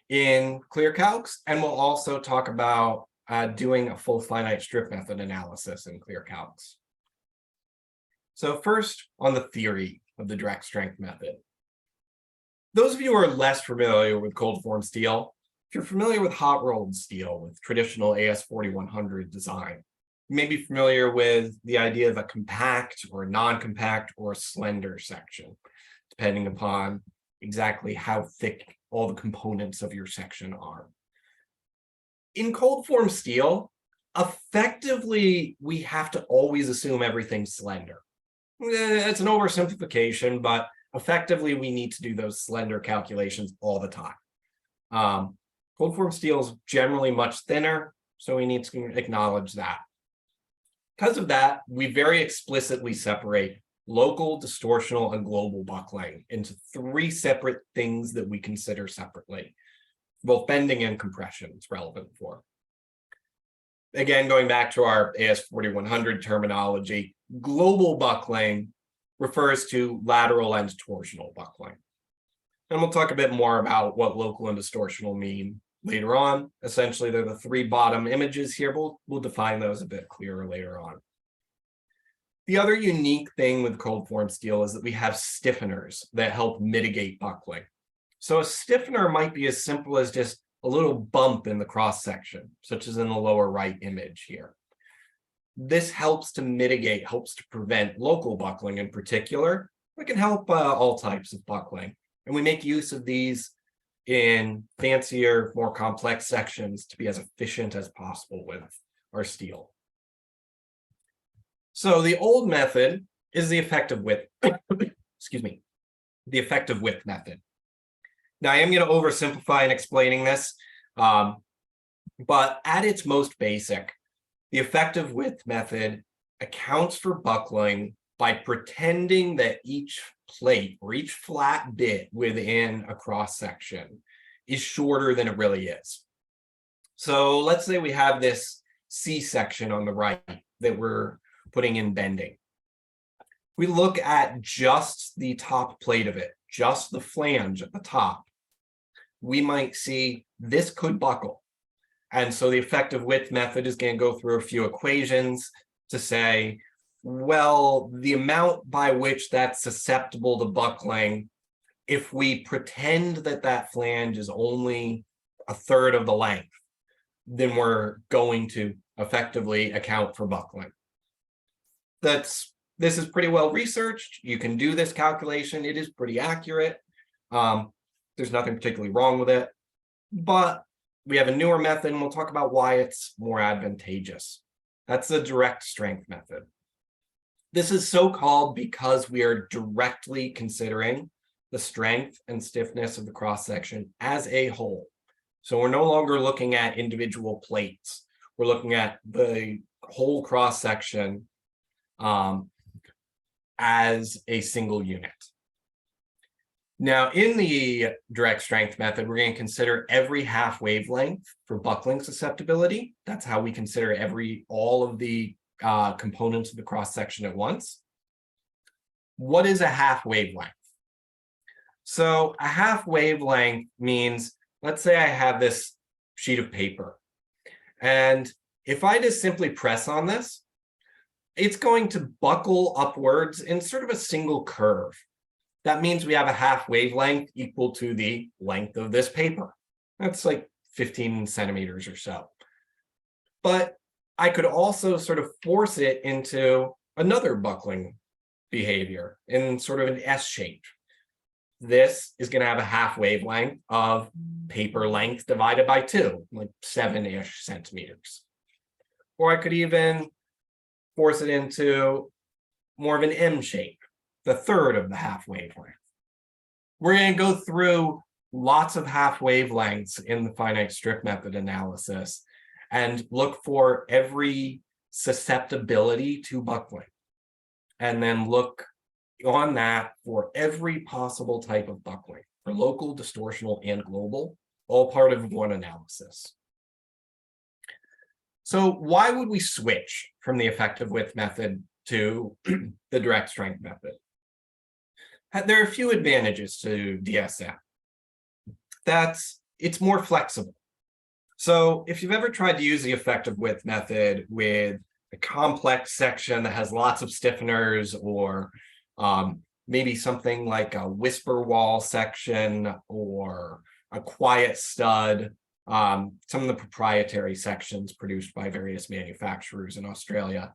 in ClearCalcs, and we'll also talk about doing a full finite strip method analysis in ClearCalcs. So first, on the theory of the direct strength method. Those of you who are less familiar with cold form steel, if you're familiar with hot rolled steel with traditional AS4100 design, you may be familiar with the idea of a compact or a non-compact or a slender section, depending upon exactly how thick all the components of your section are. In cold form steel, effectively, we have to always assume everything's slender. It's an oversimplification, but effectively, we need to do those slender calculations all the time. Cold form steel is generally much thinner, so we need to acknowledge that. Because of that, we very explicitly separate local, distortional, and global buckling into three separate things that we consider separately. Both bending and compression is relevant for. Again, going back to our AS4100 terminology, global buckling refers to lateral and torsional buckling. And we'll talk a bit more about what local and distortional mean later on. Essentially, they're the three bottom images here. We'll define those a bit clearer later on. The other unique thing with cold form steel is that we have stiffeners that help mitigate buckling. So a stiffener might be as simple as just a little bump in the cross section, such as in the lower right image here. This helps to mitigate, helps to prevent local buckling in particular. It can help all types of buckling. And we make use of these in fancier, more complex sections to be as efficient as possible with our steel. So the old method is the effective width, excuse me, the effective width method. Now I am going to oversimplify in explaining this, but at its most basic, the effective width method accounts for buckling by pretending that each plate or each flat bit within a cross section is shorter than it really is. So let's say we have this C section on the right that we're putting in bending. We look at just the top plate of it, just the flange at the top. We might see this could buckle. And so the effective width method is going to go through a few equations to say, well, the amount by which that's susceptible to buckling, if we pretend that that flange is only a third of the length, then we're going to effectively account for buckling. This is pretty well researched. You can do this calculation. It is pretty accurate. There's nothing particularly wrong with it, but we have a newer method, and we'll talk about why it's more advantageous. That's the direct strength method. This is so called because we are directly considering the strength and stiffness of the cross-section as a whole. So we're no longer looking at individual plates. We're looking at the whole cross-section as a single unit. Now, in the direct strength method, we're going to consider every half wavelength for buckling susceptibility. That's how we consider all of the components of the cross-section at once. What is a half wavelength? So a half wavelength means, let's say I have this sheet of paper, and if I just simply press on this, it's going to buckle upwards in sort of a single curve. That means we have a half wavelength equal to the length of this paper. That's like 15 centimeters or so. But I could also sort of force it into another buckling behavior in sort of an S shape. This is going to have a half wavelength of paper length divided by 2, like 7-ish centimeters. Or I could even force it into more of an M shape, the third of the half wavelength. We're going to go through lots of half wavelengths in the finite strip method analysis and look for every susceptibility to buckling, and then look on that for every possible type of buckling, for local, distortional, and global, all part of one analysis. So why would we switch from the effective width method to the direct strength method? There are a few advantages to DSM. it's more flexible. So if you've ever tried to use the effective width method with a complex section that has lots of stiffeners, or maybe something like a whisper wall section or a quiet stud, some of the proprietary sections produced by various manufacturers in Australia,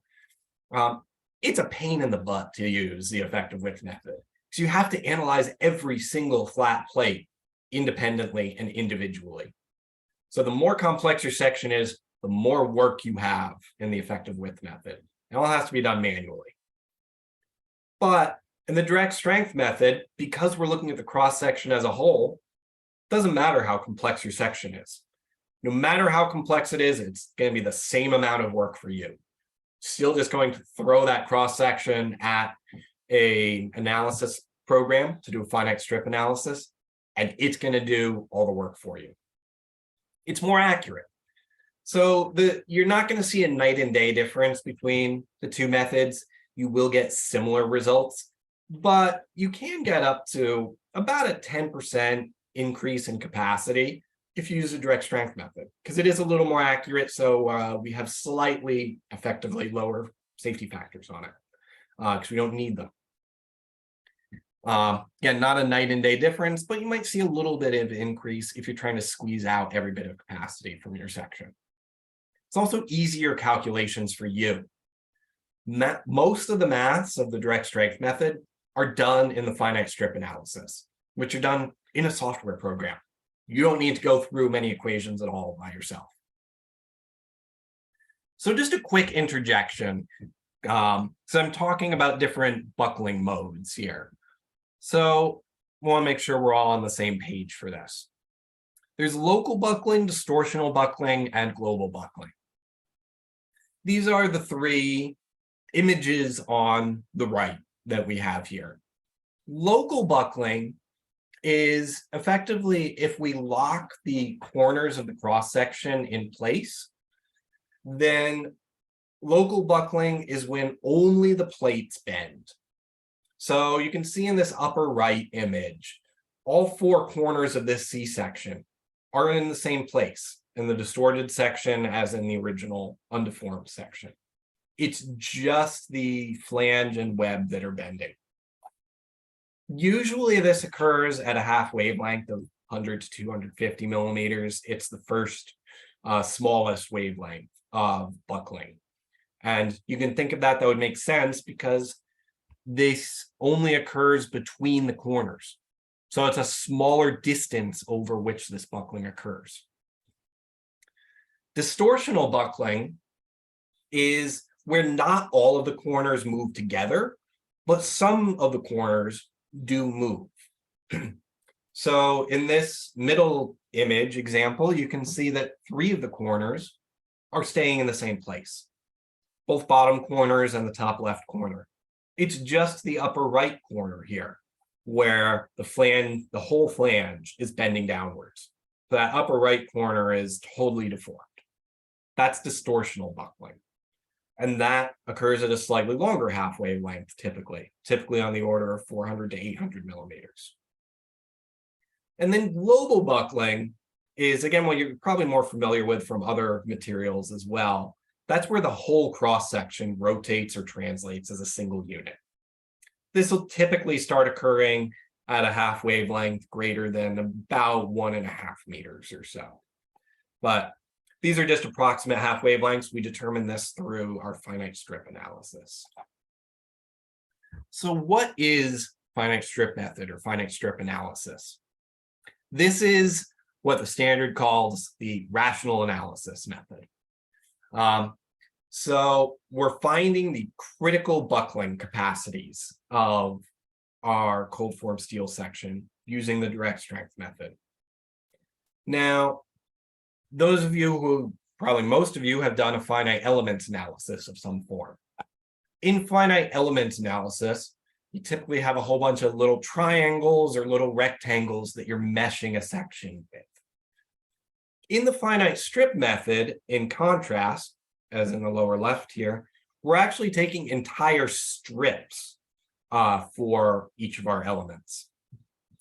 it's a pain in the butt to use the effective width method, because you have to analyze every single flat plate independently and individually. So the more complex your section is, the more work you have in the effective width method. It all has to be done manually. But in the direct strength method, because we're looking at the cross section as a whole, it doesn't matter how complex your section is. No matter how complex it is, it's going to be the same amount of work for you. Still just going to throw that cross section at an analysis program to do a finite strip analysis, and it's going to do all the work for you. It's more accurate. So you're not going to see a night and day difference between the two methods. You will get similar results, but you can get up to about a 10% increase in capacity if you use the direct strength method, because it is a little more accurate. So we have slightly effectively lower safety factors on it because we don't need them. Again, not a night and day difference, but you might see a little bit of increase if you're trying to squeeze out every bit of capacity from your section. It's also easier calculations for you. Most of the maths of the direct strength method are done in the finite strip analysis, which are done in a software program. You don't need to go through many equations at all by yourself. So just a quick interjection. So I'm talking about different buckling modes here. So we want to make sure we're all on the same page for this. There's local buckling, distortional buckling, and global buckling. These are the three images on the right that we have here. Local buckling is effectively if we lock the corners of the cross section in place, then local buckling is when only the plates bend. So you can see in this upper right image, all four corners of this C-section are in the same place in the distorted section as in the original undeformed section. It's just the flange and web that are bending. Usually this occurs at a half wavelength of 100 to 250 millimeters. It's the first smallest wavelength of buckling. And you can think of that would make sense because this only occurs between the corners. So it's a smaller distance over which this buckling occurs. Distortional buckling is where not all of the corners move together, but some of the corners do move. So in this middle image example, you can see that 3 of the corners are staying in the same place, both bottom corners and the top left corner. It's just the upper right corner here where the whole flange is bending downwards. So that upper right corner is totally deformed. That's distortional buckling. And that occurs at a slightly longer half wavelength, typically on the order of 400 to 800 millimeters. And then global buckling is, again, what you're probably more familiar with from other materials as well. That's where the whole cross-section rotates or translates as a single unit. This will typically start occurring at a half wavelength greater than about 1.5 meters or so. But these are just approximate half wavelengths. We determine this through our finite strip analysis. So what is finite strip method or finite strip analysis? This is what the standard calls the rational analysis method. So we're finding the critical buckling capacities of our cold form steel section using the direct strength method. Now, those of you who, probably most of you, have done a finite elements analysis of some form. In finite elements analysis, you typically have a whole bunch of little triangles or little rectangles that you're meshing a section with. In the finite strip method, in contrast, as in the lower left here, we're actually taking entire strips for each of our elements.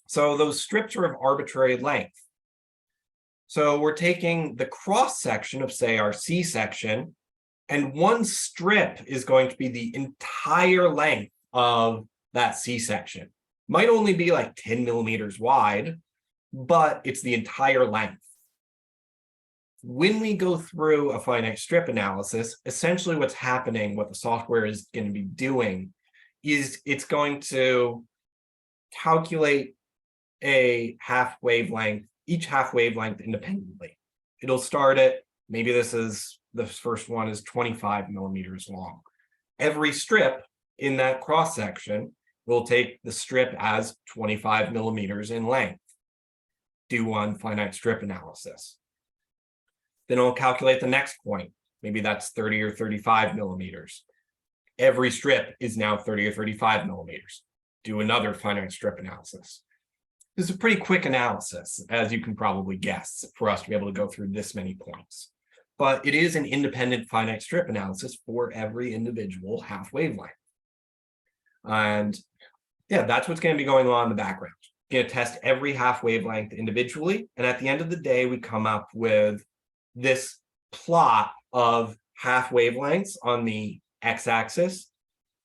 So those strips are of arbitrary length. So we're taking the cross section of, say, our C section, and one strip is going to be the entire length of that C section. Might only be like 10 millimeters wide, but it's the entire length. When we go through a finite strip analysis, essentially what's happening, what the software is going to be doing, is it's going to calculate a half wavelength, each half wavelength independently. It'll start at, maybe the first one is 25 millimeters long. Every strip in that cross section will take the strip as 25 millimeters in length. Do one finite strip analysis. Then it'll calculate the next point. Maybe that's 30 or 35 millimeters. Every strip is now 30 or 35 millimeters. Do another finite strip analysis. This is a pretty quick analysis, as you can probably guess, for us to be able to go through this many points. But it is an independent finite strip analysis for every individual half wavelength. And yeah, that's what's going to be going on in the background. We're going to test every half wavelength individually. And at the end of the day, we come up with this plot of half wavelengths on the x-axis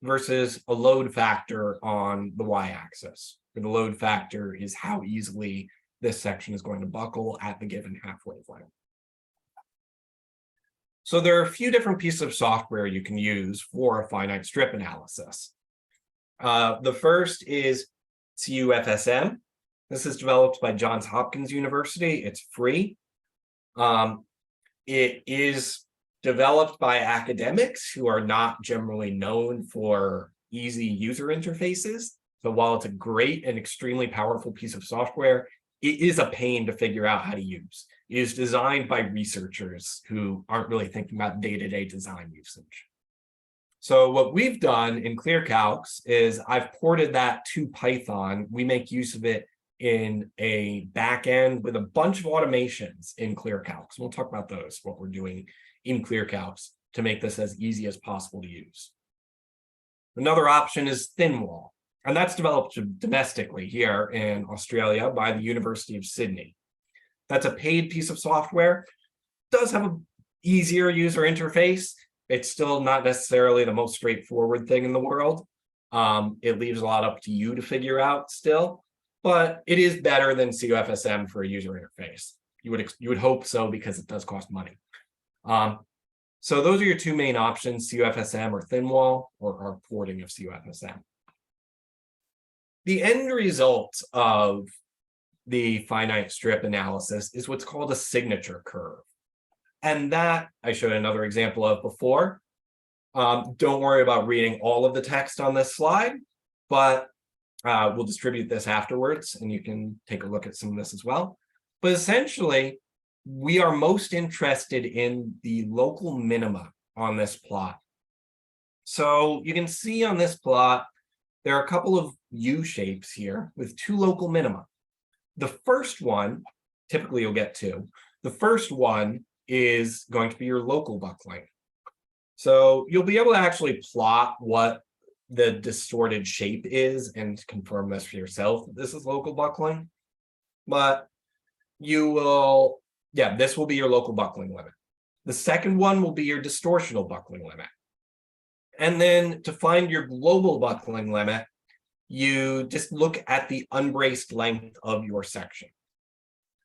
versus a load factor on the y-axis. The load factor is how easily this section is going to buckle at the given half wavelength. So there are a few different pieces of software you can use for a finite strip analysis. The first is CUFSM. This is developed by Johns Hopkins University. It's free. It is developed by academics who are not generally known for easy user interfaces. So while it's a great and extremely powerful piece of software, it is a pain to figure out how to use. It is designed by researchers who aren't really thinking about day-to-day design usage. So what we've done in ClearCalcs is I've ported that to Python. We make use of it in a backend with a bunch of automations in ClearCalcs. We'll talk about those, what we're doing in ClearCalcs to make this as easy as possible to use. Another option is ThinWall, and that's developed domestically here in Australia by the University of Sydney. That's a paid piece of software. It does have an easier user interface. It's still not necessarily the most straightforward thing in the world. It leaves a lot up to you to figure out still, but it is better than CUFSM for a user interface. You would hope so, because it does cost money. So those are your two main options, CUFSM or ThinWall, or porting of CUFSM. The end result of the finite strip analysis is what's called a signature curve. And that I showed another example of before. Don't worry about reading all of the text on this slide, but we'll distribute this afterwards and you can take a look at some of this as well. But essentially, we are most interested in the local minima on this plot. So you can see on this plot, there are a couple of U shapes here with two local minima. The first one, typically you'll get two. The first one is going to be your local buckling. So you'll be able to actually plot what the distorted shape is and confirm this for yourself. This is local buckling, but you will, yeah, this will be your local buckling limit. The second one will be your distortional buckling limit. And then to find your global buckling limit, you just look at the unbraced length of your section.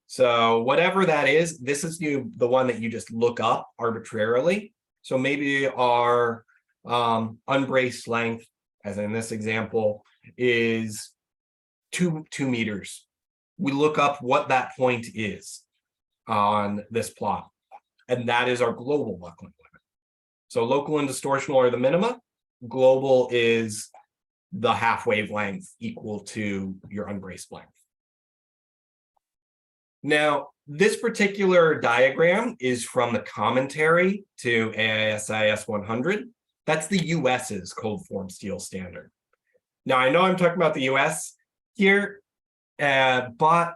So whatever that is, this is the one that you just look up arbitrarily. So maybe our unbraced length, as in this example, is 2 meters. We look up what that point is on this plot, and that is our global buckling limit. So local and distortional are the minima. Global is the half wavelength equal to your unbraced length. Now, this particular diagram is from the commentary to AISIS 100. That's the US's cold form steel standard. Now, I know I'm talking about the US here, but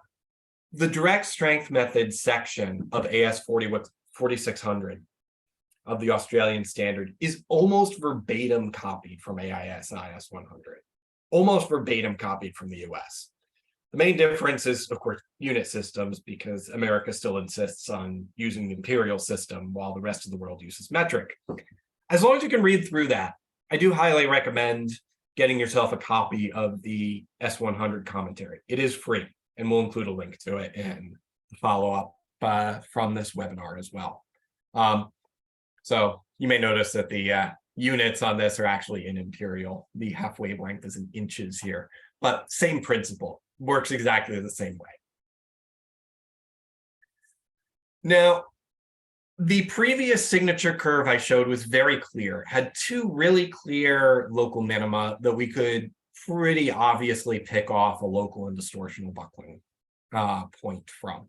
the direct strength method section of AS 4600 of the Australian standard is almost verbatim copied from AISIS 100, almost verbatim copied from the US. The main difference is, of course, unit systems, because America still insists on using the imperial system while the rest of the world uses metric. As long as you can read through that, I do highly recommend getting yourself a copy of the S100 commentary. It is free, and we'll include a link to it in the follow-up from this webinar as well. So you may notice that the units on this are actually in imperial. The half wavelength is in inches here, but same principle, works exactly the same way. Now, the previous signature curve I showed was very clear, had two really clear local minima that we could pretty obviously pick off a local and distortional buckling point from.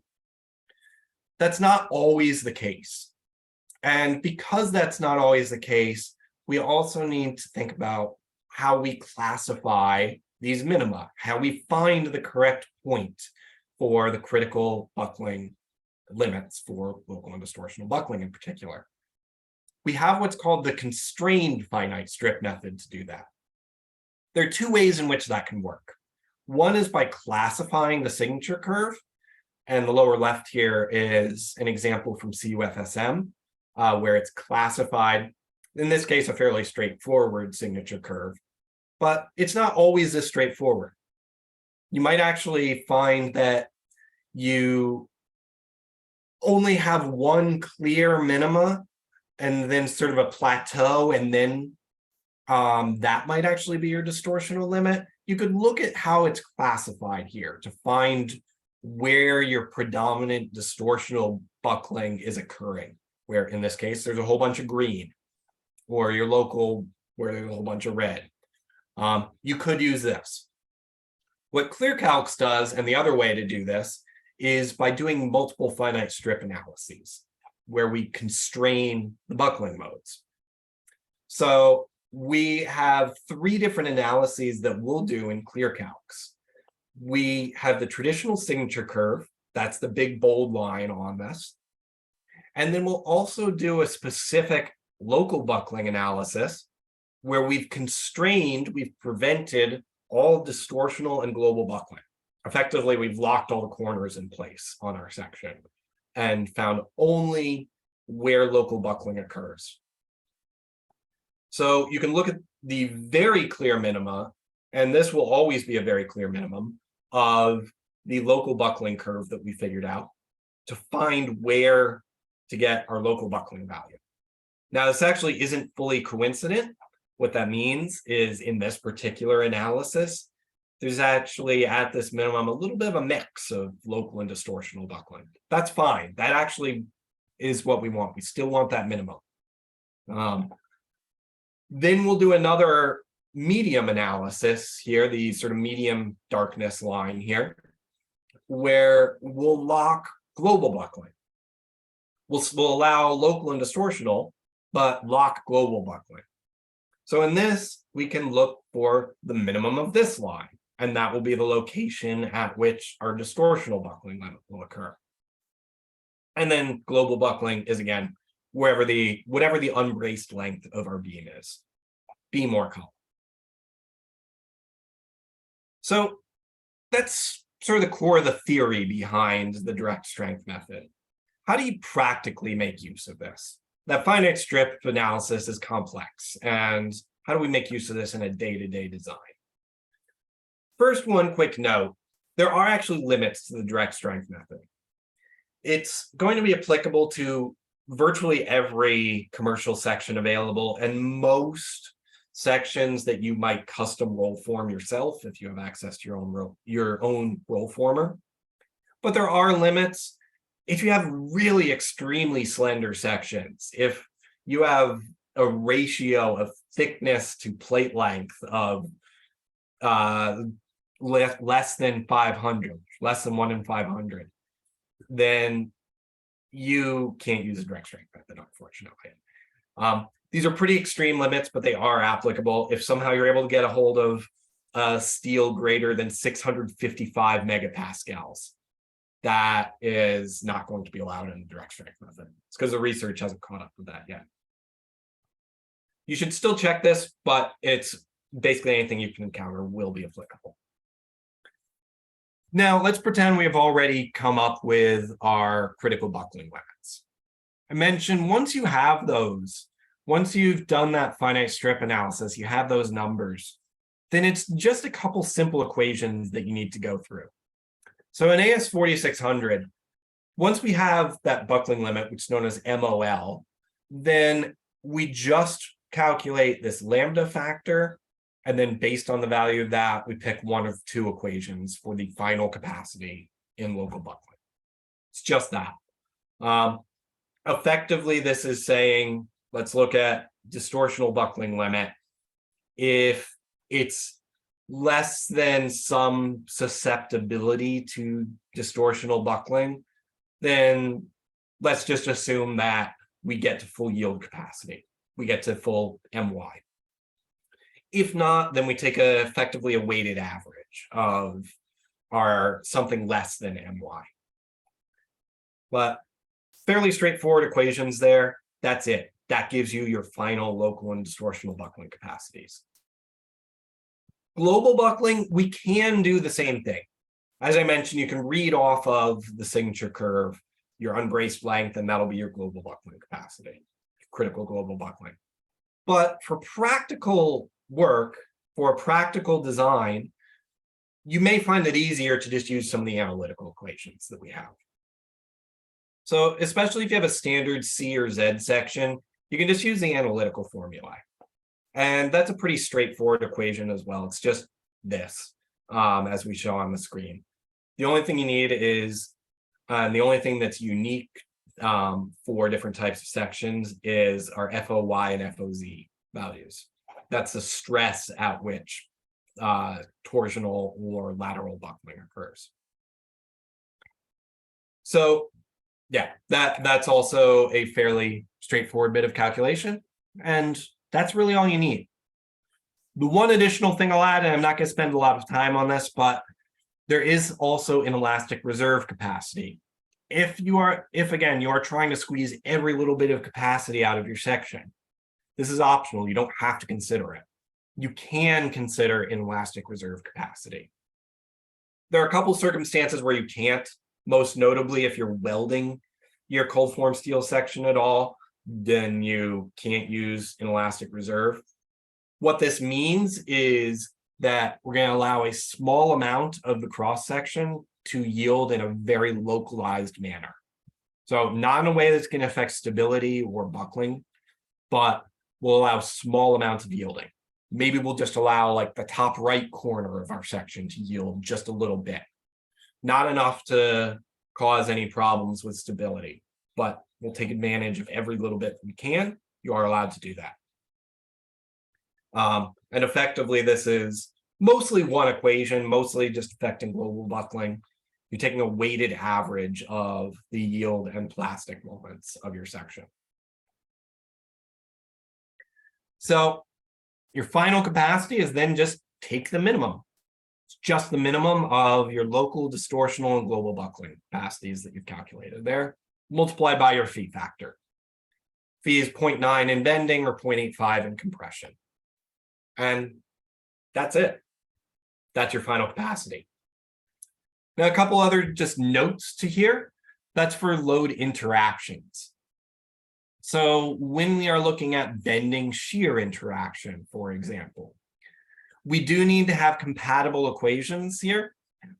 That's not always the case. And because that's not always the case, we also need to think about how we classify these minima, how we find the correct point for the critical buckling limits for local and distortional buckling in particular. We have what's called the constrained finite strip method to do that. There are two ways in which that can work. One is by classifying the signature curve, and the lower left here is an example from CUFSM, where it's classified, in this case, a fairly straightforward signature curve, but it's not always this straightforward. You might actually find that you only have one clear minima and then sort of a plateau, and then that might actually be your distortional limit. You could look at how it's classified here to find where your predominant distortional buckling is occurring, where in this case, there's a whole bunch of green, or your local where there's a whole bunch of red. You could use this. What ClearCalcs does, and the other way to do this, is by doing multiple finite strip analyses, where we constrain the buckling modes. So we have three different analyses that we'll do in ClearCalcs. We have the traditional signature curve, that's the big bold line on this. And then we'll also do a specific local buckling analysis where we've prevented all distortional and global buckling. Effectively, we've locked all the corners in place on our section and found only where local buckling occurs. So you can look at the very clear minima, and this will always be a very clear minimum of the local buckling curve that we figured out to find where to get our local buckling value. Now, this actually isn't fully coincident. What that means is in this particular analysis, there's actually at this minimum a little bit of a mix of local and distortional buckling. That's fine. That actually is what we want. We still want that minimum. Then we'll do another medium analysis here, the sort of medium darkness line here, where we'll lock global buckling. We'll allow local and distortional, but lock global buckling. So in this, we can look for the minimum of this line, and that will be the location at which our distortional buckling limit will occur. And then global buckling is, again, whatever the unbraced length of our beam is. Beam or column. So that's sort of the core of the theory behind the direct strength method. How do you practically make use of this? That finite strip analysis is complex, and how do we make use of this in a day-to-day design? First, one quick note, there are actually limits to the direct strength method. It's going to be applicable to virtually every commercial section available, and most sections that you might custom roll form yourself if you have access to your own roll former. But there are limits. If you have really extremely slender sections, if you have a ratio of thickness to plate length of less than 500, less than 1 in 500, then you can't use a direct strength method, unfortunately. These are pretty extreme limits, but they are applicable. If somehow you're able to get a hold of steel greater than 655 megapascals, that is not going to be allowed in the direct strength method. It's because the research hasn't caught up with that yet. You should still check this, but it's basically anything you can encounter will be applicable. Now, let's pretend we have already come up with our critical buckling limits. I mentioned once you have those, once you've done that finite strip analysis, you have those numbers, then it's just a couple simple equations that you need to go through. So in AS 4600, once we have that buckling limit, which is known as MOL, then we just calculate this lambda factor, and then based on the value of that, we pick one of two equations for the final capacity in local buckling. It's just that. Effectively, this is saying, let's look at distortional buckling limit. If it's less than some susceptibility to distortional buckling, then let's just assume that we get to full yield capacity. We get to full MY. If not, then we take effectively a weighted average of our something less than MY. But fairly straightforward equations there. That's it. That gives you your final local and distortional buckling capacities. Global buckling, we can do the same thing. As I mentioned, you can read off of the signature curve your unbraced length, and that'll be your global buckling capacity, critical global buckling. But for practical work, for a practical design, you may find it easier to just use some of the analytical equations that we have. So especially if you have a standard C or Z section, you can just use the analytical formulae. And that's a pretty straightforward equation as well. It's just this, as we show on the screen. The only thing you need is, the only thing that's unique for different types of sections is our FOY and FOZ values. That's the stress at which torsional or lateral buckling occurs. So yeah, that's also a fairly straightforward bit of calculation, and that's really all you need. The one additional thing I'll add, and I'm not going to spend a lot of time on this, but there is also inelastic reserve capacity. If again, you are trying to squeeze every little bit of capacity out of your section, this is optional. You don't have to consider it. You can consider inelastic reserve capacity. There are a couple circumstances where you can't, most notably if you're welding your cold form steel section at all, then you can't use inelastic reserve. What this means is that we're going to allow a small amount of the cross section to yield in a very localized manner. So not in a way that's going to affect stability or buckling, but we'll allow small amounts of yielding. Maybe we'll just allow like the top right corner of our section to yield just a little bit. Not enough to cause any problems with stability, but we'll take advantage of every little bit we can. You are allowed to do that. And effectively, this is mostly one equation, mostly just affecting global buckling. You're taking a weighted average of the yield and plastic moments of your section. So your final capacity is then just take the minimum. It's just the minimum of your local, distortional, and global buckling capacities that you've calculated there, multiplied by your phi factor. Phi is 0.9 in bending or 0.85 in compression. And that's it. That's your final capacity. Now, a couple other just notes to here. That's for load interactions. So when we are looking at bending shear interaction, for example, we do need to have compatible equations here.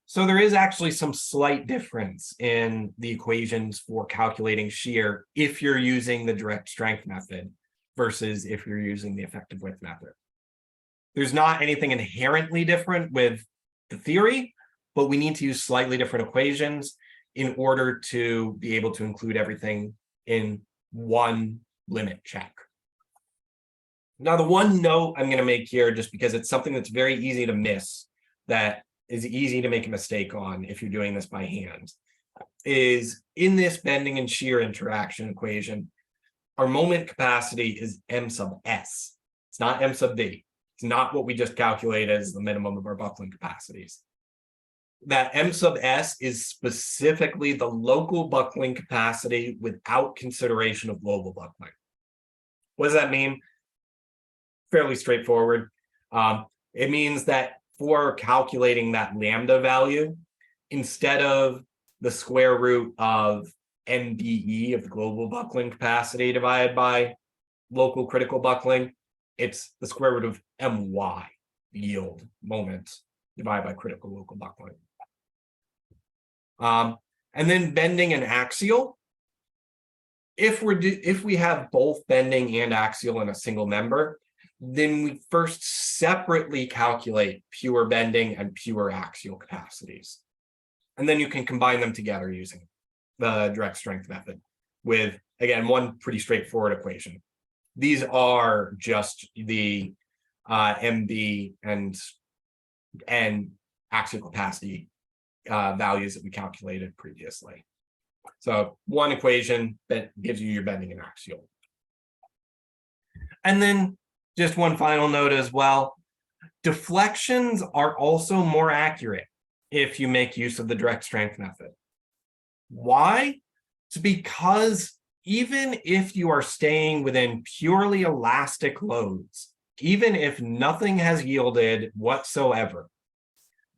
So there is actually some slight difference in the equations for calculating shear if you're using the direct strength method versus if you're using the effective width method. There's not anything inherently different with the theory, but we need to use slightly different equations in order to be able to include everything in one limit check. Now, the one note I'm going to make here, just because it's something that's very easy to miss, that is easy to make a mistake on if you're doing this by hand, is in this bending and shear interaction equation, our moment capacity is M sub S. It's not M sub D. It's not what we just calculated as the minimum of our buckling capacities. That M sub S is specifically the local buckling capacity without consideration of global buckling. What does that mean? Fairly straightforward. It means that for calculating that lambda value, instead of the square root of MBE, of the global buckling capacity, divided by local critical buckling, it's the square root of MY, yield moment, divided by critical local buckling. And then bending and axial. If we have both bending and axial in a single member, then we first separately calculate pure bending and pure axial capacities. And then you can combine them together using the direct strength method with, again, one pretty straightforward equation. These are just the MB and axial capacity values that we calculated previously. So one equation that gives you your bending and axial. And then just one final note as well. Deflections are also more accurate if you make use of the direct strength method. Why? It's because even if you are staying within purely elastic loads, even if nothing has yielded whatsoever,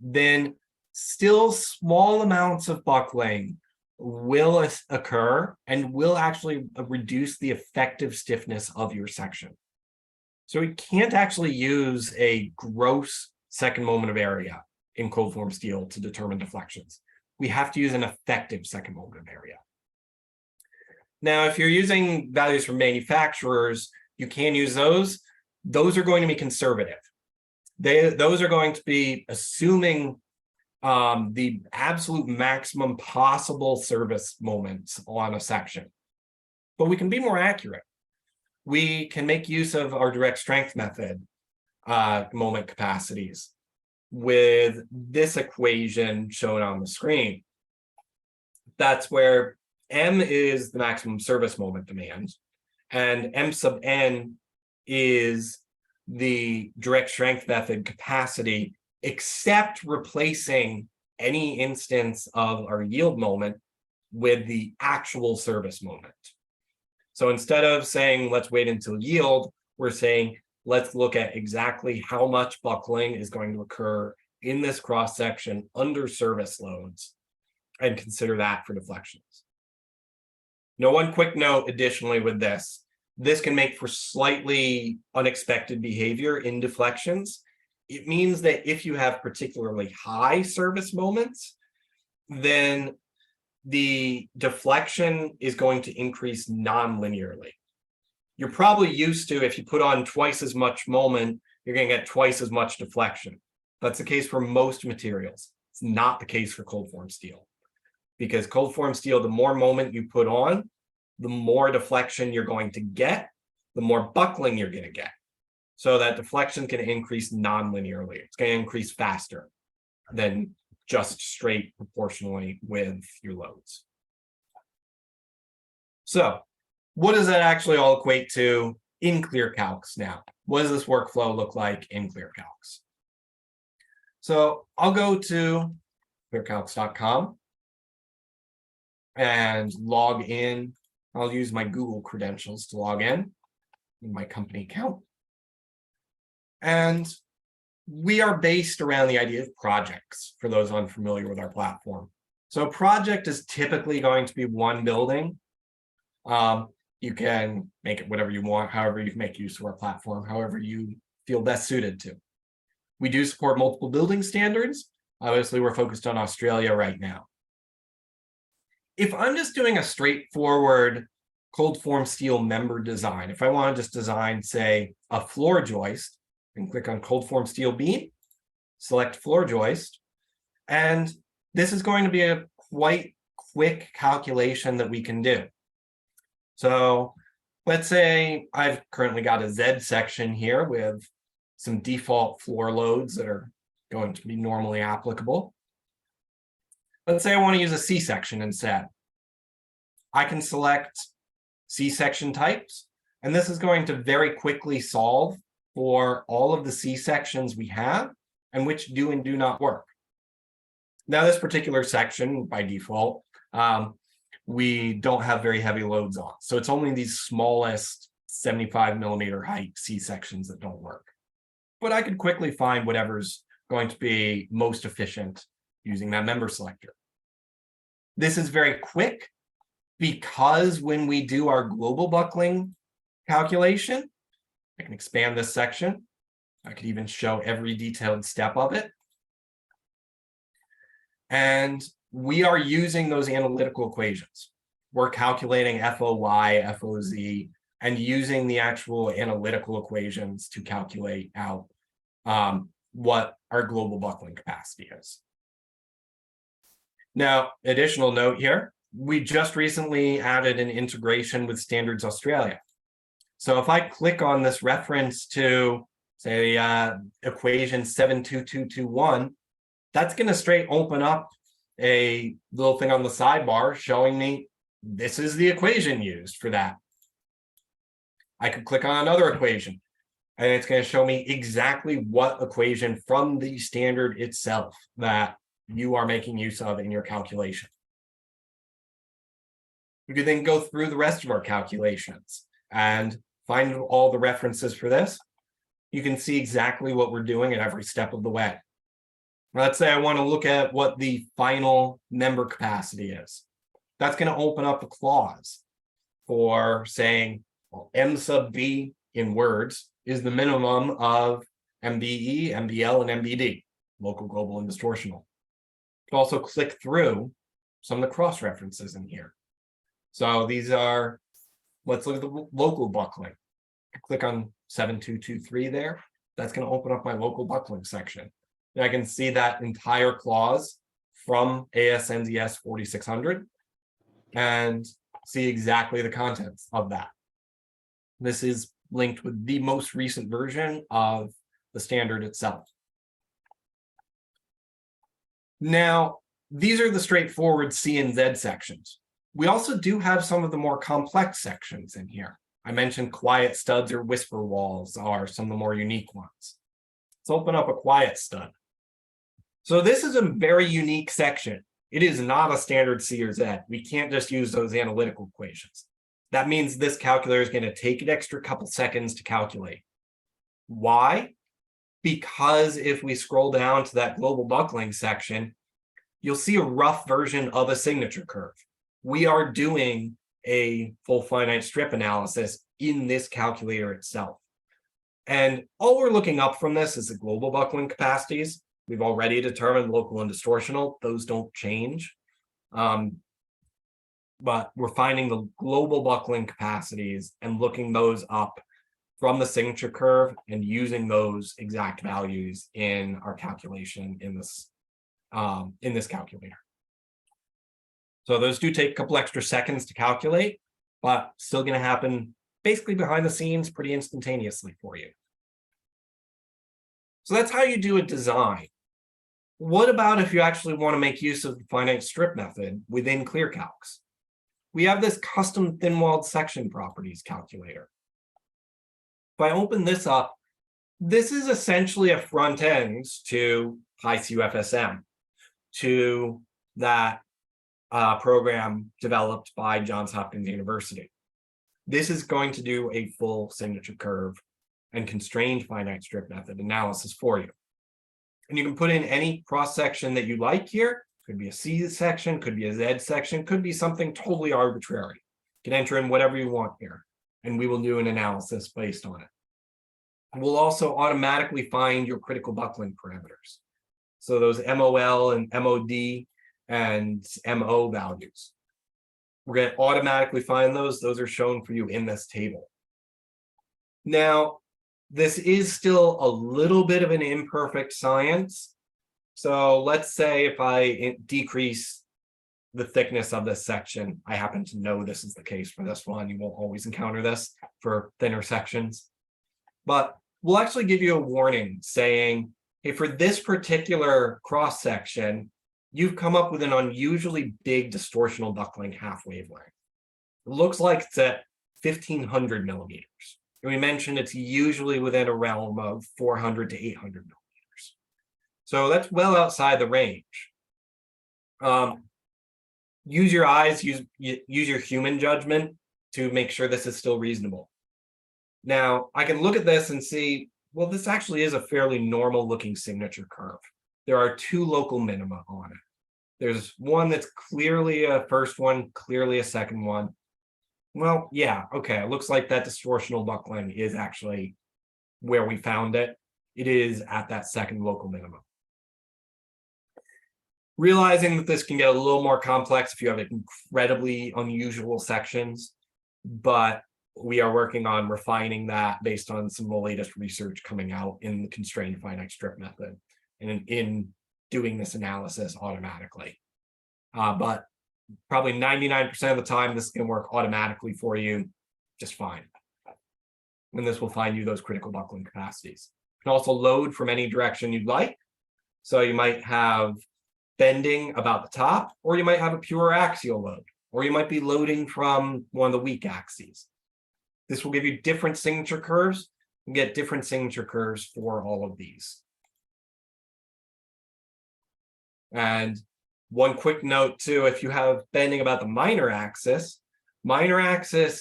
then still small amounts of buckling will occur and will actually reduce the effective stiffness of your section. So we can't actually use a gross second moment of area in cold form steel to determine deflections. We have to use an effective second moment of area. Now, if you're using values from manufacturers, you can use those. Those are going to be conservative. Those are going to be assuming the absolute maximum possible service moments on a section. But we can be more accurate. We can make use of our direct strength method moment capacities with this equation shown on the screen. That's where M is the maximum service moment demand, and M sub N is the direct strength method capacity, except replacing any instance of our yield moment with the actual service moment. So instead of saying, let's wait until yield, we're saying, let's look at exactly how much buckling is going to occur in this cross section under service loads and consider that for deflections. Now, one quick note additionally with this can make for slightly unexpected behavior in deflections. It means that if you have particularly high service moments, then the deflection is going to increase non-linearly. You're probably used to, if you put on twice as much moment, you're going to get twice as much deflection. That's the case for most materials. It's not the case for cold form steel. Because cold form steel, the more moment you put on, the more deflection you're going to get, the more buckling you're going to get. So that deflection can increase non-linearly. It's going to increase faster than just straight proportionally with your loads. So what does that actually all equate to in ClearCalcs now? What does this workflow look like in ClearCalcs? So I'll go to clearcalcs.com and log in. I'll use my Google credentials to log in my company account. And we are based around the idea of projects, for those unfamiliar with our platform. So a project is typically going to be one building. You can make it whatever you want, however you make use of our platform, however you feel best suited to. We do support multiple building standards. Obviously, we're focused on Australia right now. If I'm just doing a straightforward cold form steel member design, if I want to just design, say, a floor joist, and click on cold form steel beam, select floor joist, and this is going to be a quite quick calculation that we can do. So let's say I've currently got a Z section here with some default floor loads that are going to be normally applicable. Let's say I want to use a C section instead. I can select C section types, and this is going to very quickly solve for all of the C sections we have and which do and do not work. Now, this particular section, by default, we don't have very heavy loads on. So it's only these smallest 75 millimeter height C sections that don't work. But I could quickly find whatever's going to be most efficient using that member selector. This is very quick because when we do our global buckling calculation, I can expand this section. I could even show every detailed step of it. And we are using those analytical equations. We're calculating FOY, FOZ, and using the actual analytical equations to calculate out what our global buckling capacity is. Now, additional note here, we just recently added an integration with Standards Australia. So if I click on this reference to, say, equation 72221, that's going to straight open up a little thing on the sidebar showing me this is the equation used for that. I could click on another equation, and it's going to show me exactly what equation from the standard itself that you are making use of in your calculation. You can then go through the rest of our calculations and find all the references for this. You can see exactly what we're doing at every step of the way. Let's say I want to look at what the final member capacity is. That's going to open up a clause for saying, well, M sub B in words is the minimum of MBE, MBL, and MBD, local, global, and distortional. You can also click through some of the cross references in here. So these are, let's look at the local buckling. Click on 7223 there. That's going to open up my local buckling section. And I can see that entire clause from ASNZS 4600 and see exactly the contents of that. This is linked with the most recent version of the standard itself. Now, these are the straightforward C and Z sections. We also do have some of the more complex sections in here. I mentioned quiet studs or whisper walls are some of the more unique ones. Let's open up a quiet stud. So this is a very unique section. It is not a standard C or Z. We can't just use those analytical equations. That means this calculator is going to take an extra couple seconds to calculate. Why? Because if we scroll down to that global buckling section, you'll see a rough version of a signature curve. We are doing a full finite strip analysis in this calculator itself. And all we're looking up from this is the global buckling capacities. We've already determined local and distortional. Those don't change. But we're finding the global buckling capacities and looking those up from the signature curve and using those exact values in our calculation in this calculator. So those do take a couple extra seconds to calculate, but still going to happen basically behind the scenes pretty instantaneously for you. So that's how you do a design. What about if you actually want to make use of the finite strip method within ClearCalcs? We have this custom thin-walled section properties calculator. If I open this up, this is essentially a front end to HiCUFSM, to that program developed by Johns Hopkins University. This is going to do a full signature curve and constrained finite strip method analysis for you. And you can put in any cross-section that you like here. Could be a C section, could be a Z section, could be something totally arbitrary. You can enter in whatever you want here, and we will do an analysis based on it. We'll also automatically find your critical buckling parameters. So those MOL and MOD and MO values. We're going to automatically find those. Those are shown for you in this table. Now, this is still a little bit of an imperfect science. So let's say if I decrease the thickness of this section, I happen to know this is the case for this one. You won't always encounter this for thinner sections. But we'll actually give you a warning saying, hey, for this particular cross section, you've come up with an unusually big distortional buckling half wavelength. It looks like it's at 1500 millimeters. And we mentioned it's usually within a realm of 400 to 800 millimeters. So that's well outside the range. Use your eyes, use your human judgment to make sure this is still reasonable. Now, I can look at this and see, well, this actually is a fairly normal looking signature curve. there are two local minima on it. There's one that's clearly a first one, clearly a second one. Well, yeah, okay, it looks like that distortional buckling is actually where we found it. It is at that second local minimum. Realizing that this can get a little more complex if you have incredibly unusual sections, but we are working on refining that based on some of the latest research coming out in the constrained finite strip method and in doing this analysis automatically. But probably 99% of the time, this can work automatically for you just fine. And this will find you those critical buckling capacities. You can also load from any direction you'd like. So you might have bending about the top, or you might have a pure axial load, or you might be loading from one of the weak axes. This will give you different signature curves. You get different signature curves for all of these. And one quick note too, if you have bending about the minor axis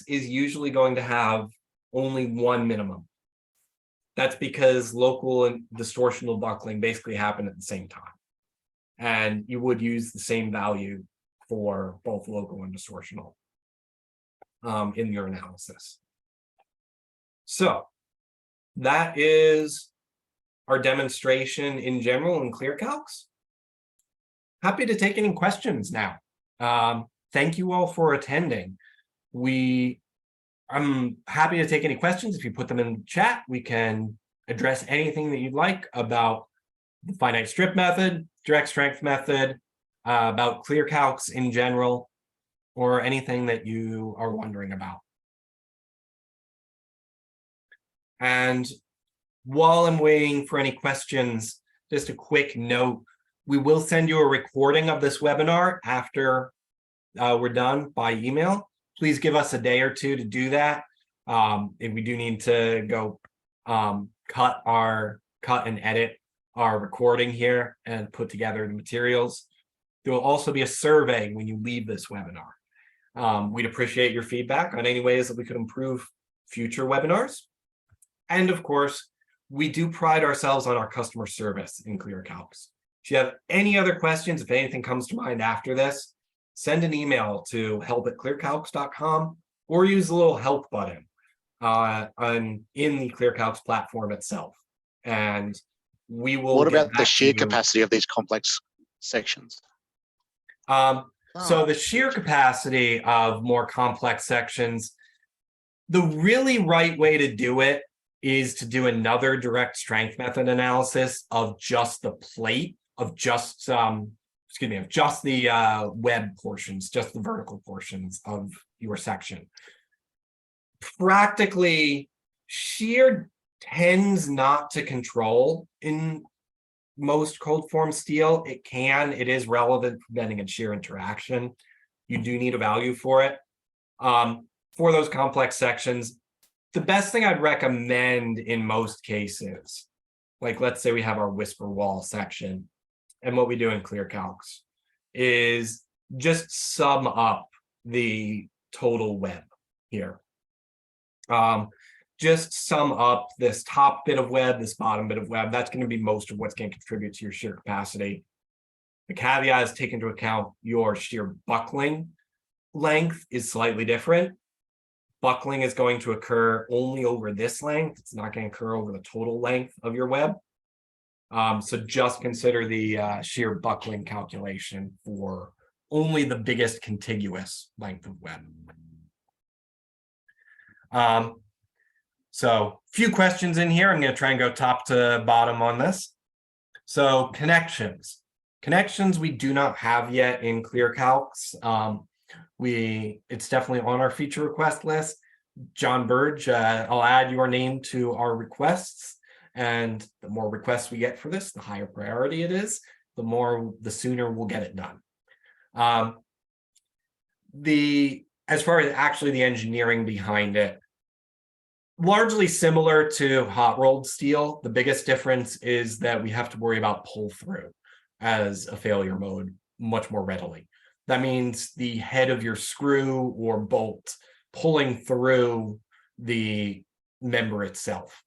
is usually going to have only one minimum. That's because local and distortional buckling basically happen at the same time. And you would use the same value for both local and distortional in your analysis. So that is our demonstration in general in ClearCalcs. Happy to take any questions now. Thank you all for attending. I'm happy to take any questions. If you put them in the chat, we can address anything that you'd like about the finite strip method, direct strength method, about ClearCalcs in general, or anything that you are wondering about. And while I'm waiting for any questions, just a quick note, we will send you a recording of this webinar after we're done by email. Please give us a day or two to do that. If we do need to go cut and edit our recording here and put together the materials. There will also be a survey when you leave this webinar. We'd appreciate your feedback on any ways that we could improve future webinars. And of course, we do pride ourselves on our customer service in ClearCalcs. If you have any other questions, if anything comes to mind after this, send an email to help@clearcalcs.com or use the little help button in the ClearCalcs platform itself. And we will. What about the shear capacity of these complex sections? So the shear capacity of more complex sections, the really right way to do it is to do another direct strength method analysis of just the plate, of just the web portions, just the vertical portions of your section. Practically, shear tends not to control in most cold form steel. It is relevant for bending and shear interaction. You do need a value for it. For those complex sections, the best thing I'd recommend in most cases, like let's say we have our whisper wall section, and what we do in ClearCalcs is just sum up the total web here. Just sum up this top bit of web, this bottom bit of web. That's going to be most of what's going to contribute to your shear capacity. The caveat is take into account your shear buckling length is slightly different. Buckling is going to occur only over this length. It's not going to occur over the total length of your web. So just consider the shear buckling calculation for only the biggest contiguous length of web. So few questions in here. I'm going to try and go top to bottom on this. So connections. Connections we do not have yet in ClearCalcs. It's definitely on our feature request list. John Burge, I'll add your name to our requests. And the more requests we get for this, the higher priority it is, the sooner we'll get it done. As far as actually the engineering behind it, largely similar to hot rolled steel. The biggest difference is that we have to worry about pull through as a failure mode much more readily. That means the head of your screw or bolt pulling through the member itself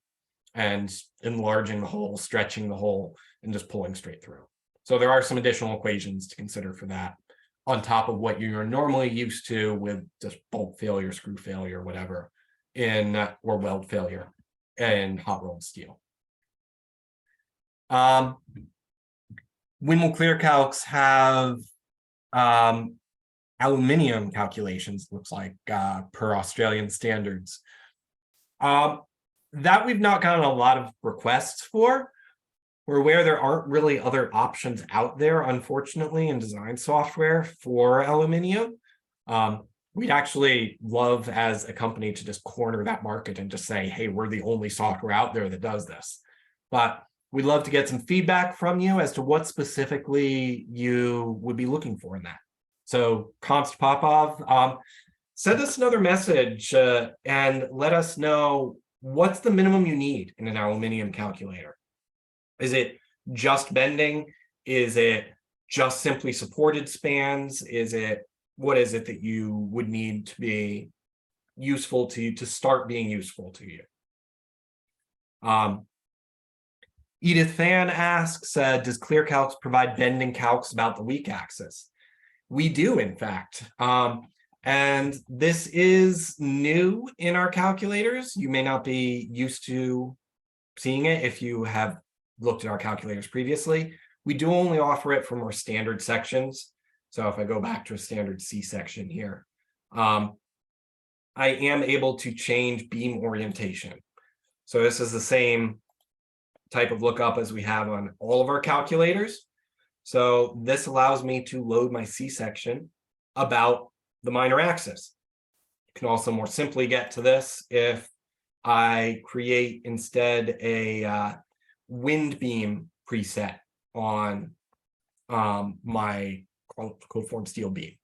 and enlarging the hole, stretching the hole. and just pulling straight through. So there are some additional equations to consider for that, on top of what you're normally used to with just bolt failure, screw failure, whatever, or weld failure in hot rolled steel. When will ClearCalcs have aluminium calculations, looks like, per Australian standards? That we've not gotten a lot of requests for. We're aware there aren't really other options out there, unfortunately, in design software for aluminium. We'd actually love as a company to just corner that market and just say, hey, we're the only software out there that does this. But we'd love to get some feedback from you as to what specifically you would be looking for in that. So Konst Popov, send us another message and let us know what's the minimum you need in an aluminium calculator. Is it just bending? Is it just simply supported spans? What is it that you would need to be useful to you, to start being useful to you? Edith Fan asks, does ClearCalcs provide bending calcs about the weak axis? We do, in fact. And this is new in our calculators. You may not be used to seeing it if you have looked at our calculators previously. We do only offer it for more standard sections. So if I go back to a standard C section here, I am able to change beam orientation. So this is the same type of lookup as we have on all of our calculators. So this allows me to load my C section about the minor axis. You can also more simply get to this if I create instead a wind beam preset on my cold form steel beam.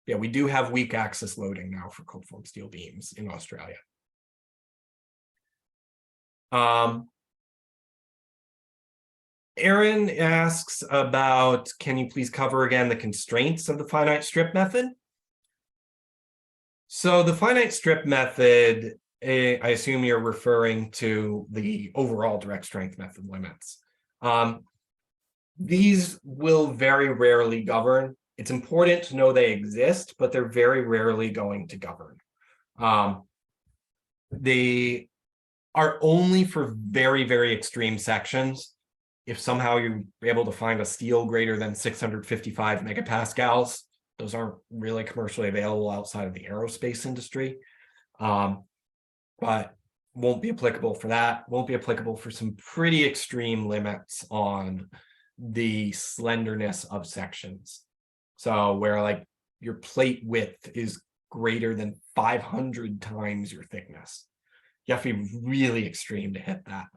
Yeah, we do have weak axis loading now for cold form steel beams in Australia. Aaron asks about, can you please cover again the constraints of the finite strip method? So the finite strip method, I assume you're referring to the overall direct strength method limits. These will very rarely govern. It's important to know they exist, but they're very rarely going to govern. They are only for very, very extreme sections. If somehow you're able to find a steel greater than 655 megapascals, those aren't really commercially available outside of the aerospace industry. But won't be applicable for that. Won't be applicable for some pretty extreme limits on the slenderness of sections. So where like your plate width is greater than 500 times your thickness. You have to be really extreme to hit that.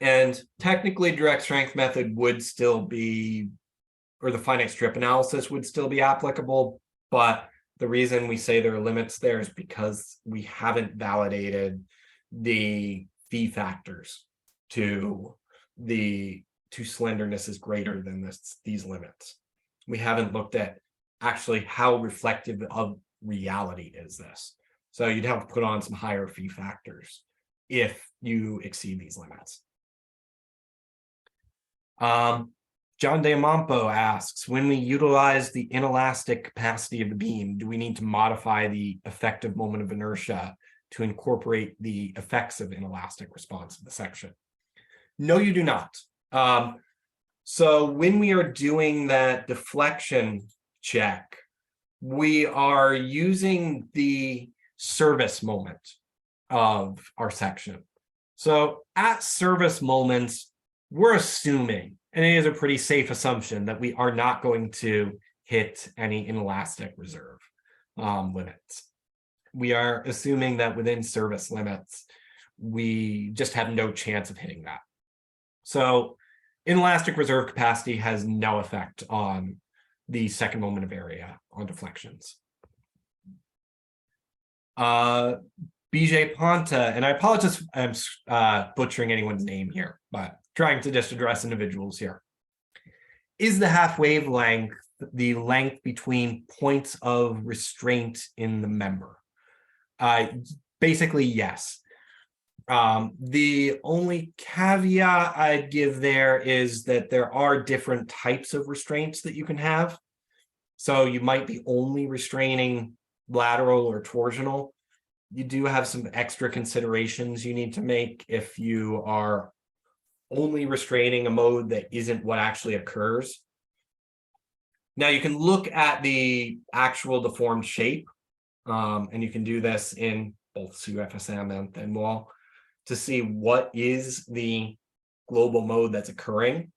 And technically direct strength method would still be, or the finite strip analysis would still be applicable, but the reason we say there are limits there is because we haven't validated the phi factors to slenderness is greater than these limits. We haven't looked at actually how reflective of reality is this. So you'd have to put on some higher phi factors if you exceed these limits. John Diamampo asks, when we utilize the inelastic capacity of the beam, do we need to modify the effective moment of inertia to incorporate the effects of inelastic response of the section? No, you do not. So when we are doing that deflection check, we are using the service moment of our section. So at service moments, we're assuming, and it is a pretty safe assumption, that we are not going to hit any inelastic reserve limits. We are assuming that within service limits, we just have no chance of hitting that. So inelastic reserve capacity has no effect on the second moment of area on deflections. BJ Ponta, and I apologize if I'm butchering anyone's name here, but trying to just address individuals here. Is the half wavelength the length between points of restraint in the member? Basically, yes. The only caveat I'd give there is that there are different types of restraints that you can have. So you might be only restraining lateral or torsional. You do have some extra considerations you need to make if you are only restraining a mode that isn't what actually occurs. Now you can look at the actual deformed shape, and you can do this in both CUFSM and thin wall to see what is the global mode that's occurring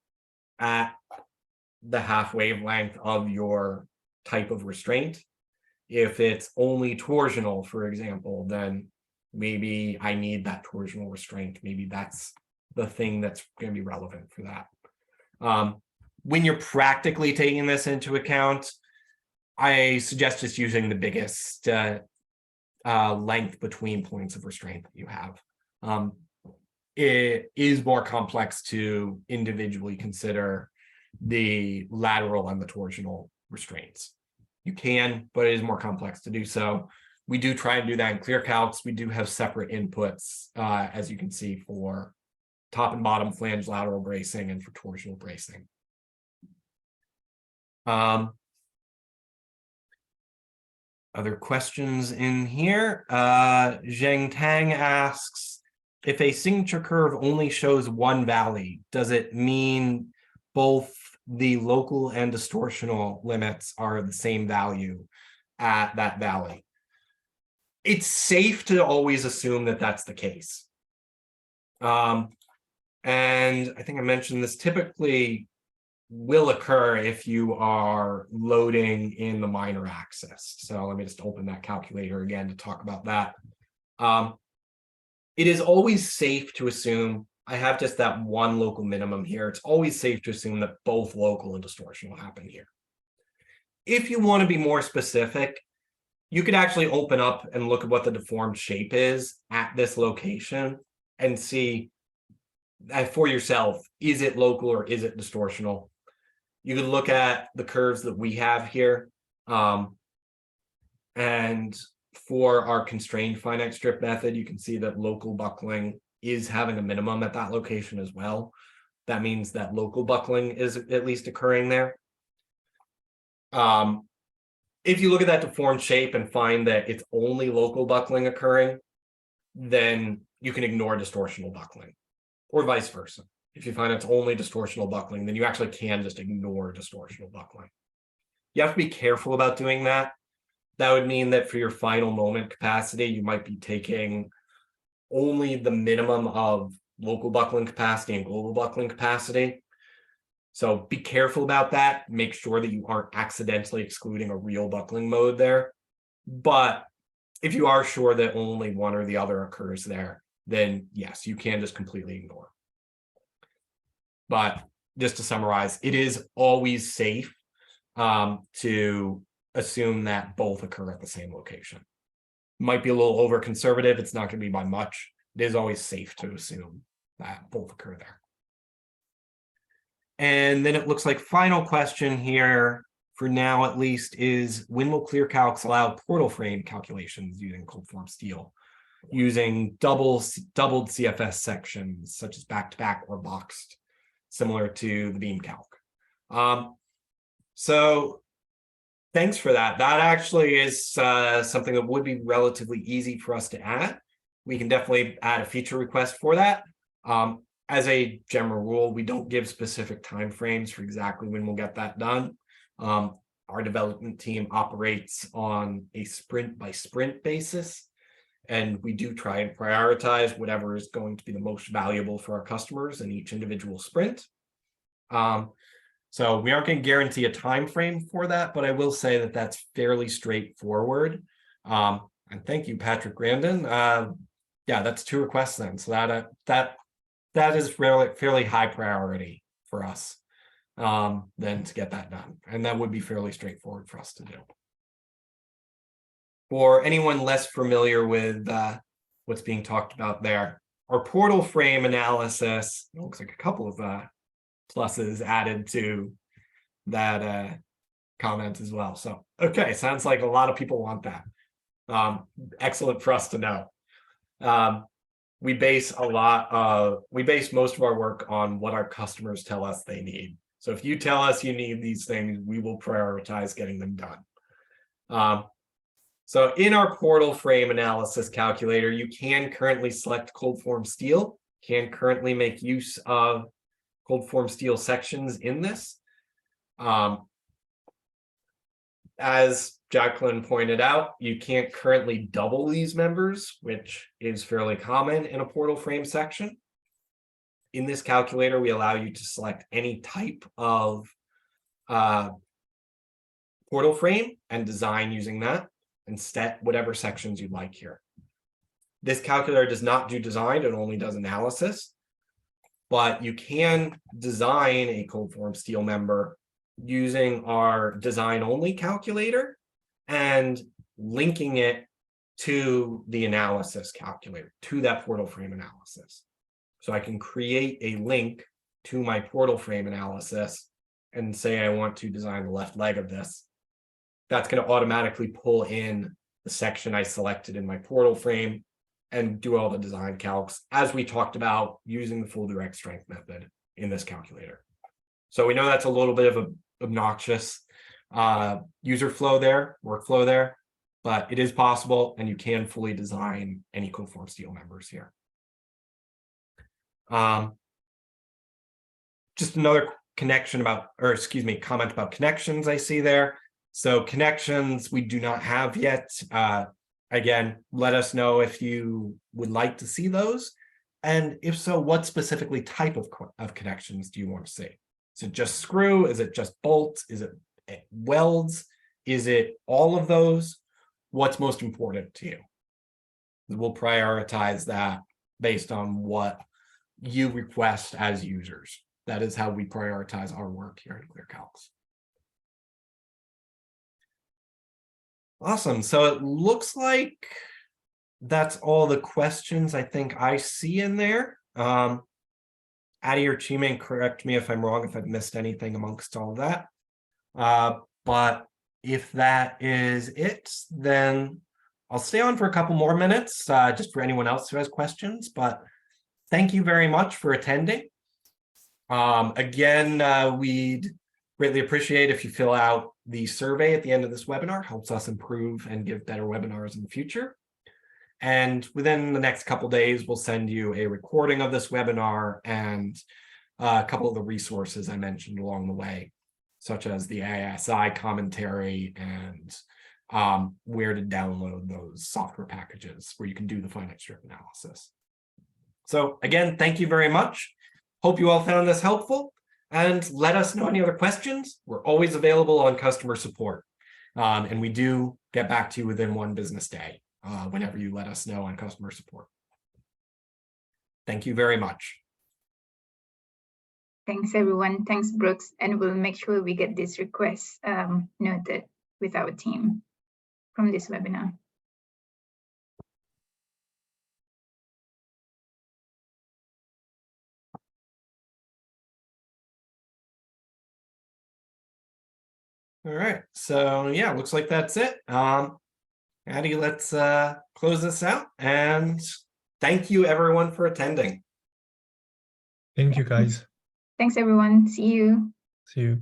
at the half wavelength of your type of restraint. If it's only torsional, for example, then maybe I need that torsional restraint. Maybe that's the thing that's going to be relevant for that. When you're practically taking this into account, I suggest just using the biggest length between points of restraint that you have. It is more complex to individually consider the lateral and the torsional restraints. You can, but it is more complex to do so. We do try and do that in ClearCalcs. We do have separate inputs, as you can see, for top and bottom flange lateral bracing and for torsional bracing. Other questions in here? Zheng Tang asks, if a signature curve only shows one valley, does it mean both the local and distortional limits are the same value at that valley? It's safe to always assume that that's the case. And I think I mentioned this typically will occur if you are loading in the minor axis. So let me just open that calculator again to talk about that. It is always safe to assume, I have just that one local minimum here. It's always safe to assume that both local and distortion will happen here. If you want to be more specific, you could actually open up and look at what the deformed shape is at this location and see for yourself, is it local or is it distortional? You could look at the curves that we have here. And for our constrained finite strip method, you can see that local buckling is having a minimum at that location as well. That means that local buckling is at least occurring there. If you look at that deformed shape and find that it's only local buckling occurring, then you can ignore distortional buckling, or vice versa. If you find it's only distortional buckling, then you actually can just ignore distortional buckling. You have to be careful about doing that. That would mean that for your final moment capacity, you might be taking only the minimum of local buckling capacity and global buckling capacity. So be careful about that. Make sure that you aren't accidentally excluding a real buckling mode there. But if you are sure that only one or the other occurs there, then yes, you can just completely ignore. But just to summarize, it is always safe to assume that both occur at the same location. Might be a little over conservative. It's not going to be by much. It is always safe to assume that both occur there. And then it looks like final question here, for now at least, is when will ClearCalcs allow portal frame calculations using cold form steel, using doubled CFS sections such as back-to-back or boxed, similar to the beam calc? So thanks for that. That actually is something that would be relatively easy for us to add. We can definitely add a feature request for that. As a general rule, we don't give specific timeframes for exactly when we'll get that done. Our development team operates on a sprint by sprint basis, and we do try and prioritize whatever is going to be the most valuable for our customers in each individual sprint. So we aren't going to guarantee a time frame for that, but I will say that that's fairly straightforward. And thank you, Patrick Grandin. Yeah, that's 2 requests then. So that is fairly high priority for us then to get that done. And that would be fairly straightforward for us to do. For anyone less familiar with what's being talked about there, our portal frame analysis, it looks like a couple of pluses added to that comment as well. So, okay, sounds like a lot of people want that. Excellent for us to know. we base most of our work on what our customers tell us they need. So if you tell us you need these things, we will prioritize getting them done. So in our portal frame analysis calculator, you can currently select cold form steel, can currently make use of cold form steel sections in this. As Jacqueline pointed out, you can't currently double these members, which is fairly common in a portal frame section. In this calculator, we allow you to select any type of portal frame and design using that, and set whatever sections you'd like here. This calculator does not do design, it only does analysis, but you can design a cold form steel member using our design only calculator and linking it to the analysis calculator, to that portal frame analysis. So I can create a link to my portal frame analysis and say I want to design the left leg of this. That's going to automatically pull in the section I selected in my portal frame and do all the design calcs, as we talked about using the full direct strength method in this calculator. So we know that's a little bit of an obnoxious workflow there, but it is possible, and you can fully design any cold form steel members here. Just another comment about connections I see there. So connections we do not have yet. Again, let us know if you would like to see those. And if so, what specifically type of connections do you want to see? Is it just screw? Is it just bolts? Is it welds? Is it all of those? What's most important to you? We'll prioritize that based on what you request as users. That is how we prioritize our work here in ClearCalcs. Awesome. So it looks like that's all the questions I think I see in there. Addie or Chime, correct me if I'm wrong, if I've missed anything amongst all of that. But if that is it, then I'll stay on for a couple more minutes, just for anyone else who has questions. But thank you very much for attending. Again, we'd greatly appreciate if you fill out the survey at the end of this webinar. Helps us improve and give better webinars in the future. And within the next couple of days, we'll send you a recording of this webinar and a couple of the resources I mentioned along the way, such as the ASI commentary and where to download those software packages where you can do the finite strip analysis. So again, thank you very much. Hope you all found this helpful, and let us know any other questions. We're always available on customer support, and we do get back to you within one business day whenever you let us know on customer support. Thank you very much. Thanks, everyone. Thanks, Brooks. And we'll make sure we get these requests noted with our team from this webinar. All right, so yeah, looks like that's it. Addie, let's close this out, and thank you everyone for attending. Thank you, guys. Thanks, everyone. See you. See you.